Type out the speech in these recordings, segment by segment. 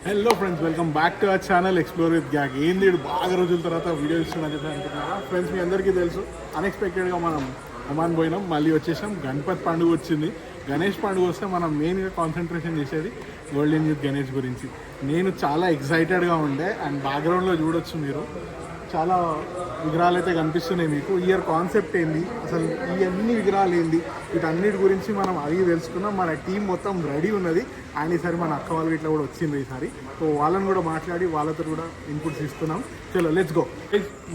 Hello friends, welcome back to our channel explore with gag. ఏంది వీడు బాగా రోజుల తర్వాత వీడియో ఇస్తున్నా చెప్పి అనుకుంటున్నారా ఫ్రెండ్స్? మీ అందరికీ తెలుసు, అన్ఎక్స్పెక్టెడ్గా మనం ఒమాన్ పోయినాం, మళ్ళీ వచ్చేసాం. గణపతి పండుగ వచ్చింది. గణేష్ పండుగ వస్తే మనం మెయిన్గా కాన్సన్ట్రేషన్ చేసేది గోల్డెన్ యూత్ గణేష్ గురించి. నేను చాలా ఎక్సైటెడ్గా ఉండే, అండ్ బ్యాక్గ్రౌండ్లో చూడొచ్చు మీరు చాలా విగ్రహాలు అయితే కనిపిస్తున్నాయి మీకు. ఇయర్ కాన్సెప్ట్ ఏంది, అసలు ఈ అన్ని విగ్రహాలు ఏంది, వీటన్నిటి గురించి మనం అడిగి తెలుసుకున్నాం. మన టీం మొత్తం రెడీ ఉన్నది, అండ్ ఈసారి మన అక్క వాళ్ళు ఇట్లా కూడా వచ్చింది ఈసారి. సో వాళ్ళని కూడా మాట్లాడి వాళ్ళతో కూడా ఇన్పుట్స్ ఇస్తున్నాం. చలో లెట్స్ గో.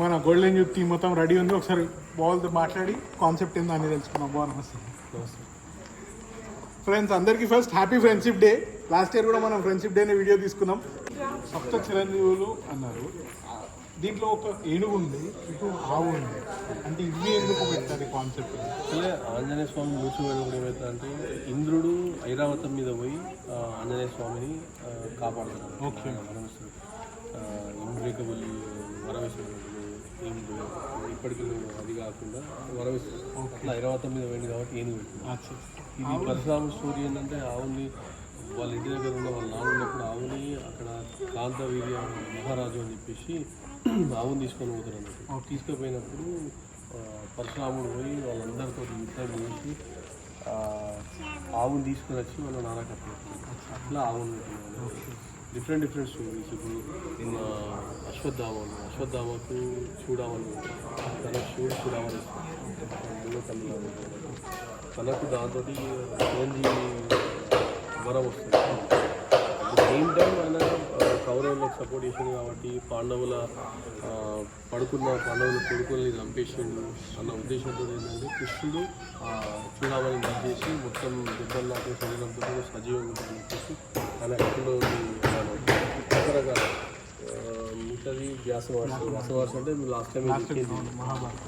మన గోల్డెన్ యూత్ టీం మొత్తం రెడీ ఉంది. ఒకసారి వాళ్ళతో మాట్లాడి కాన్సెప్ట్ ఏందో అని తెలుసుకున్నాం. నమస్తే ఫ్రెండ్స్, అందరికీ first happy friendship day. Last year కూడా మనం ఫ్రెండ్షిప్ డేనే వీడియో తీసుకున్నాం. సప్త చిరంజీవులు అన్నారు, దీంట్లో ఒక ఏనుగు ఉంది, ఇటు ఆవు ఉంది. అంటే ఇవి ఎందుకు పెట్టారు కాన్సెప్ట్? అసలే ఆంజనేయ స్వామి మూర్చిపోయినప్పుడు ఏమవుతుందంటే ఇంద్రుడు ఐరావతం మీద పోయి ఆంజనేయ స్వామిని కాపాడుతాడు. ఓకే, ఇంద్రికబుల్ వరవేశ్వరుడు ఇంద్రుడు ఇప్పటికీ అది కాకుండా వరవేశ్వరుడు అట్లా ఐరావతం మీద పోయింది కాబట్టి ఏనుగు పెట్టింది. ఇది పరశురామ స్టోరీ ఏంటంటే ఆవుని వాళ్ళ ఇంటి దగ్గర ఉన్న వాళ్ళ నాన్న ఉన్నప్పుడు ఆవుని అక్కడ కాంతవీర్య మహారాజు అని చెప్పేసి ఆవుని తీసుకొని పోతారు అన్నట్టు. తీసుకుపోయినప్పుడు పరశురాముడు పోయి వాళ్ళందరితో యుద్ధం చేసి ఆవుని తీసుకొని వచ్చి వాళ్ళ నాన్న కట్టినట్టు అట్లా ఆవుని డిఫరెంట్ స్టోరీస్. ఇప్పుడు అశ్వత్థామకు చూడమని తన శివుడు చూడమని తనకు దాంతో చిరంజీవి వరం వస్తుంది. సేమ్ టైం ఆయన కౌరవులకు సపోర్ట్ చేసింది కాబట్టి పాండవుల కొడుకుల్ని చంపేసిండు అన్న ఉద్దేశంతో ఏంటంటే కృష్ణుడు చూడమని చేసి మొత్తం దెబ్బలు నాకు శరీరంతో సజీవంగా ఉంటుందని చెప్పేసి ఆయన కథలో రకరకాల మిగతాది వ్యాసవార్ష అంటే లాస్ట్ టైం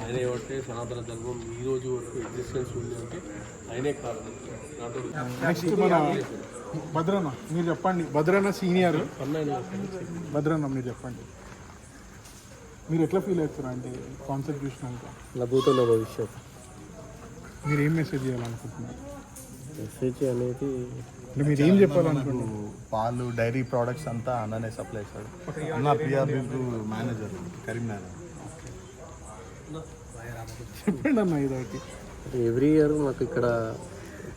ఆయన ఏమంటే సనాతన ధర్మం ఈ రోజు వరకు ఎగ్జిస్టెన్స్ ఉంది అంటే ఆయనే కారణం. భద్రన్న మీరు చెప్పండి. భద్రన్న సీనియర్. భద్రన్న మీరు చెప్పండి, మీరు ఎట్లా ఫీల్ అవుతారు అంటే కాన్సెప్ట్ చూసినాక? నా భూతంలో భవిష్యత్ మీరు ఏం మెసేజ్ చేయాలనుకుంటున్నారు? మెసేజ్ అనేది అంటే మీరు ఏం చెప్పాలనుకుంటున్నారు? పాలు డైరీ ప్రోడక్ట్స్ అంతా అన్ననే సప్లై చేస్తాడు. అన్న ప్రియా బిల్కు మేనేజర్ కరీంనగర్. చెప్పండి అన్న ఇదొకటి. ఎవ్రీ ఇయర్ మాకు ఇక్కడ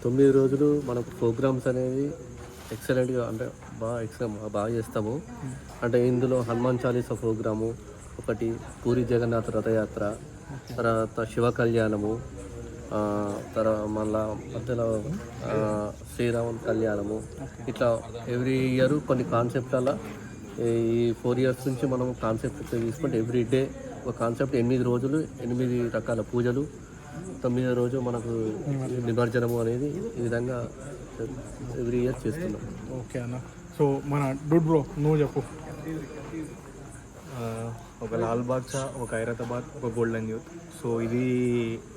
9 రోజులు మనకు ప్రోగ్రామ్స్ అనేవి ఎక్సలెంట్గా అంటే బాగా చేస్తాము. అంటే ఇందులో హనుమాన్ చాలీసా ప్రోగ్రాము ఒకటి, పూరి జగన్నాథ్ రథయాత్ర, తర్వాత శివ కళ్యాణము, తర్వాత మళ్ళా మధ్యలో శ్రీరాముని కళ్యాణము. ఇట్లా ఎవ్రీ ఇయర్ కొన్ని కాన్సెప్ట్ల ఈ 4 years నుంచి మనం కాన్సెప్ట్ తీసుకుంటే ఎవ్రీ డే ఒక కాన్సెప్ట్. 8 రోజులు 8 రకాల పూజలు, 9వ రోజు మనకు నిమజ్జనము అనేది ఈ విధంగా ఎవ్రీ ఇయర్ చేస్తున్నాం. ఓకే అన్న. సో మన డూడ్ బ్రో నువ్వు చెప్పు. ఒక లాల్ బాద్షా, ఒక ఖైరతాబాద్, ఒక గోల్డెన్ యూత్. సో ఇది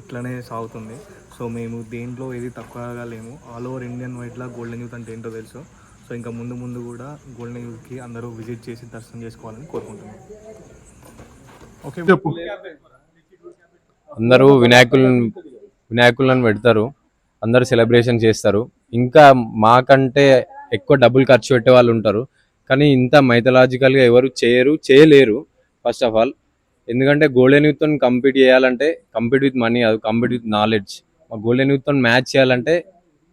ఇట్లనే సాగుతుంది. సో మేము దేంట్లో ఏది తక్కువగా లేము. ఆల్ ఓవర్ ఇండియన్ వైడ్లా గోల్డెన్ యూత్ అంటే ఏంటో తెలుసు. సో ఇంకా ముందు కూడా గోల్డెన్ యూత్కి అందరూ విజిట్ చేసి దర్శనం చేసుకోవాలని కోరుకుంటున్నాం. ఓకే చెప్పు. అందరూ వినాయకులను పెడతారు, అందరూ సెలబ్రేషన్ చేస్తారు. ఇంకా మాకంటే ఎక్కువ డబ్బులు ఖర్చు పెట్టే వాళ్ళు ఉంటారు, కానీ ఇంత మైథలాజికల్గా ఎవరు చేయలేరు ఫస్ట్ ఆఫ్ ఆల్. ఎందుకంటే గోల్డెన్ యూత్తో కంపీట్ చేయాలంటే కంపీట్ విత్ మనీ కాదు, కంపీట్ విత్ నాలెడ్జ్. గోల్డెన్ యూత్తో మ్యాచ్ చేయాలంటే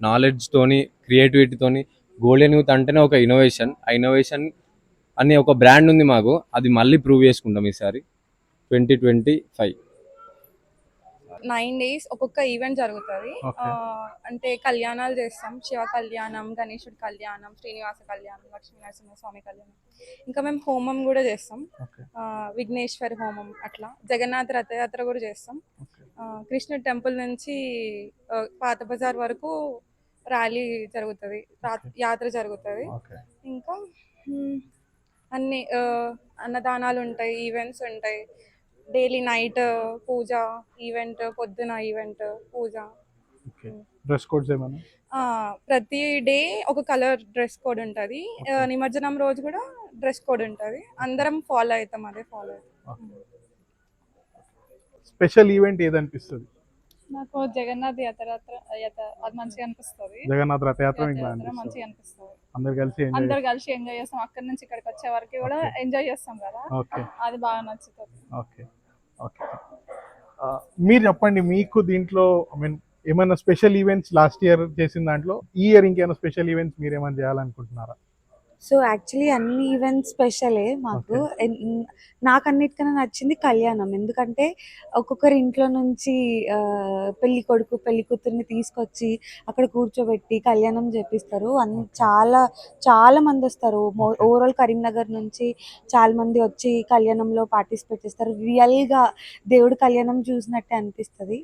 నాలెడ్జ్తోని, క్రియేటివిటీతోని. గోల్డెన్ యూత్ అంటేనే ఒక ఇన్నోవేషన్. ఆ ఇన్నోవేషన్ అనే ఒక బ్రాండ్ ఉంది మాకు, అది మళ్ళీ ప్రూవ్ చేసుకుంటాం ఈసారి 2025. 9 days ఒక్కొక్క ఈవెంట్ జరుగుతుంది. అంటే కళ్యాణాలు చేస్తాం. శివ కళ్యాణం, గణేశుడి కళ్యాణం, శ్రీనివాస కళ్యాణం, లక్ష్మీ నరసింహస్వామి కళ్యాణం. ఇంకా మేము హోమం కూడా చేస్తాం, విఘ్నేశ్వర హోమం. అట్లా జగన్నాథ్ రథయాత్ర కూడా చేస్తాం. కృష్ణుడి టెంపుల్ నుంచి పాత బజార్ వరకు ర్యాలీ జరుగుతుంది, యాత్ర జరుగుతుంది. ఇంకా అన్ని అన్నదానాలు ఉంటాయి, ఈవెంట్స్ ఉంటాయి. డైలీ నైట్ పూజ ఈవెంట్, పొద్దున ఈవెంట్ పూజ. డ్రెస్ కోడ్స్ ఏమన్నా? ప్రతి డే ఒక కలర్ డ్రెస్ కోడ్ ఉంటుంది. నిమజ్జనం రోజు కూడా డ్రెస్ కోడ్ ఉంటుంది. అందరం ఫాలో అవుతాం, అదే ఫాలో అవుతాం. స్పెషల్ ఈవెంట్ ఏదనిపిస్తుంది? నాకు జగన్నాథ్ యాత్ర అది మంచిగా అనిపిస్తుంది. జగన్నాథ్ రథయాత్ర మంచిగా అనిపిస్తుంది. అందరు కలిసి ఎంజాయ్ అందరు కలిసి ఎంజాయ్ చేస్తాం. అక్కడి నుంచి ఇక్కడికి వచ్చే వరకు కూడా ఎంజాయ్ చేస్తాం కదా, ఓకే అది బాగా నచ్చుతుంది. ఓకే ఓకే మీరు చెప్పండి, మీకు దీంట్లో ఐ మీన్ ఏమైనా స్పెషల్ ఈవెంట్స్ లాస్ట్ ఇయర్ చేసిన దాంట్లో ఈ ఇయర్ ఇంకేమైనా స్పెషల్ ఈవెంట్స్ మీరు ఏమైనా చేయాలనుకుంటున్నారా? సో యాక్చువల్లీ అన్ని ఈవెంట్స్ స్పెషలే మాకు. నాకు అన్నిటికన్నా నచ్చింది కళ్యాణం, ఎందుకంటే ఒక్కొక్కరి ఇంట్లో నుంచి పెళ్లి కొడుకు పెళ్లి కూతుర్ని తీసుకొచ్చి అక్కడ కూర్చోబెట్టి కళ్యాణం చేపిస్తారు. చాలా చాలా మంది వస్తారు. ఓవరాల్ కరీంనగర్ నుంచి చాలా మంది వచ్చి కళ్యాణంలో పార్టిసిపేట్ చేస్తారు. రియల్గా దేవుడు కళ్యాణం చూసినట్టే అనిపిస్తుంది.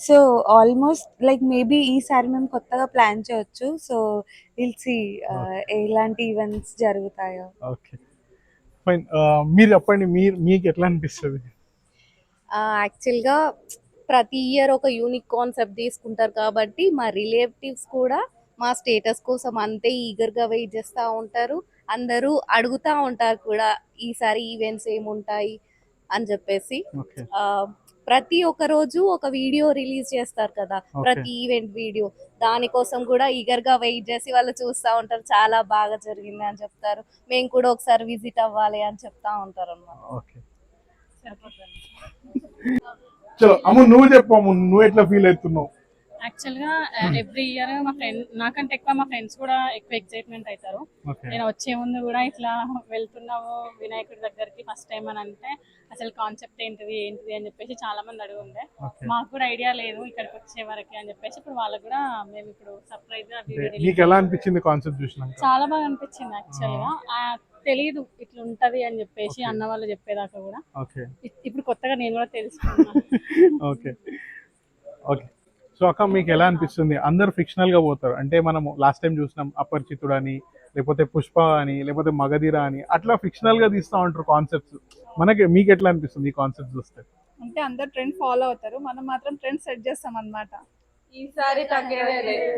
సో ఆల్మోస్ట్ లైక్ మేబీ ఈసారి మేము కొత్తగా ప్లాన్ చేయొచ్చు. సో విల్ సీ ఎలాంటి ఈవెంట్స్ జరుగుతాయో. Okay fine. మీరు చెప్పండి, మీకు ఎట్లా అనిపిస్తుంది? యాక్చువల్గా ప్రతి ఇయర్ ఒక యూనిక్ కాన్సెప్ట్ తీసుకుంటారు కాబట్టి మా రిలేటివ్స్ కూడా మా స్టేటస్ కోసం అంతే ఈగర్గా వెయిట్ చేస్తూ ఉంటారు. అందరూ అడుగుతూ ఉంటారు కూడా ఈసారి ఈవెంట్స్ ఏముంటాయి అని చెప్పేసి. ఓకే ప్రతి ఒక్క రోజు ఒక వీడియో రిలీజ్ చేస్తారు కదా, ప్రతి ఈవెంట్ వీడియో, దానికోసం కూడా ఈగర్ గా వెయిట్ చేసి వాళ్ళు చూస్తూ ఉంటారు. చాలా బాగా జరిగింది అని చెప్తారు, మేము కూడా ఒకసారి విజిట్ అవ్వాలి అని చెప్తా ఉంటారు అన్నమాట. ఓకే చలో అమ్ము, నువ్వు చెప్పు, నువ్వు ఎట్లా ఫీల్ అవుతున్నావు? యాక్చువల్గా ఎవ్రీ ఇయర్ మా ఫ్రెండ్ నాకంటే ఎక్కువ మా ఫ్రెండ్స్ కూడా ఎక్కువ ఎక్సైట్మెంట్ అవుతారు. నేను వచ్చే ముందు కూడా ఇట్లా వెళ్తున్నాము వినాయకుడి దగ్గరికి ఫస్ట్ టైం అని అంటే అసలు కాన్సెప్ట్ ఏంటిది అని చెప్పేసి చాలా మంది అడుగుండే. మాకు కూడా ఐడియా లేదు ఇక్కడికి వచ్చే వరకు అని చెప్పేసి ఇప్పుడు వాళ్ళకి కూడా మేము ఇప్పుడు సర్ప్రైజ్ మీకు ఎలా అనిపించింది కాన్సెప్ట్ చూసినాక? చాలా బాగా అనిపించింది. యాక్చువల్గా తెలీదు ఇట్లా ఉంటది అని చెప్పేసి అన్న వాళ్ళు చెప్పేదాకా కూడా ఇప్పుడు కొత్తగా నేను కూడా తెలుసుకున్నాను. Okay okay. సో అక్క, మీకు ఎలా అనిపిస్తుంది? అందరు ఫిక్షనల్ గా పోతారు, అంటే మనం లాస్ట్ టైం చూసినాం అపరిచితుడు అని, లేకపోతే పుష్ప అని, లేకపోతే మగధీర అని, అట్లా ఫిక్షనల్ గా తీస్తూ ఉంటారు కాన్సెప్ట్స్. మీకు ఎట్లా అనిపిస్తుంది ఈ కాన్సెప్ట్ చూస్తే? అంటే అందరు ట్రెండ్ ఫాలో అవుతారు, మనం మాత్రం ట్రెండ్ సెట్ చేస్తాం అన్నమాట. ఈసారి తగ్గేదే లేదు.